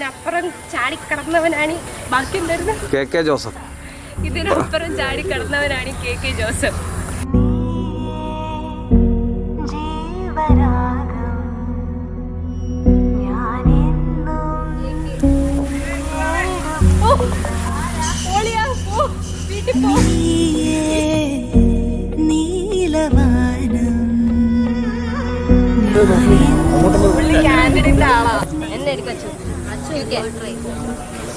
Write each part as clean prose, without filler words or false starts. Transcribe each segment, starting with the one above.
ഇതിനപ്പുറം ചാടിക്കടന്നവനാണ് ബാക്കി ഉണ്ടായിരുന്നത് KK ജോസഫ്. ഇതിനപ്പുറം ചാടിക്കടന്നവനാണ് KK ജോസഫ്.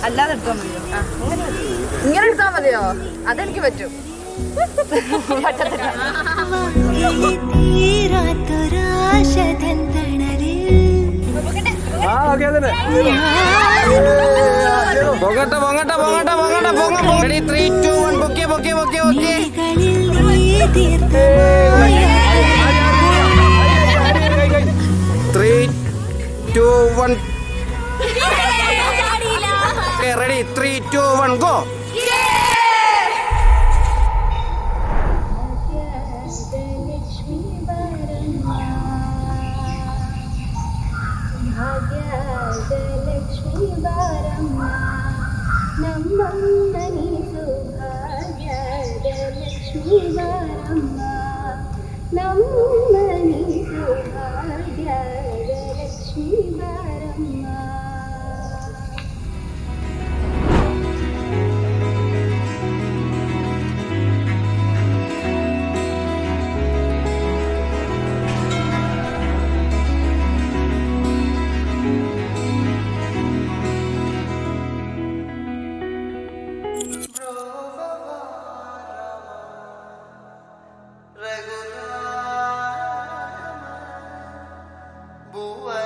അല്ലാതെ എടുത്താൽ മതിയോ? ഇങ്ങനെ എടുത്താൽ മതിയോ? അതെനിക്ക് പറ്റും. പൊങ്ങട്ടെ പൊങ്ങട്ടെ പൊങ്ങട്ടെ പൊങ്ങട്ടെ പൊങ്ങ. 3, 2, 1 പൊക്കെ പൊക്കെ പൊക്കെ പൊക്കെ. 3, 2, 1. Okay, ready? 3, 2, 1 go. ಭಾಗ್ಯದ ಬಾರಮ್ಮ ನಮ್ಮಮ್ಮ ನೀಸು ಭಾಗ್ಯದ ಲಕ್ಷ್ಮೀ ಬಾರಮ್ಮ ನಮ್ಮ ನೀಸು ಭಾಗ್ಯದ ಲಕ್ಷ್ಮೀ ಬಾರಮ್ಮ. Buat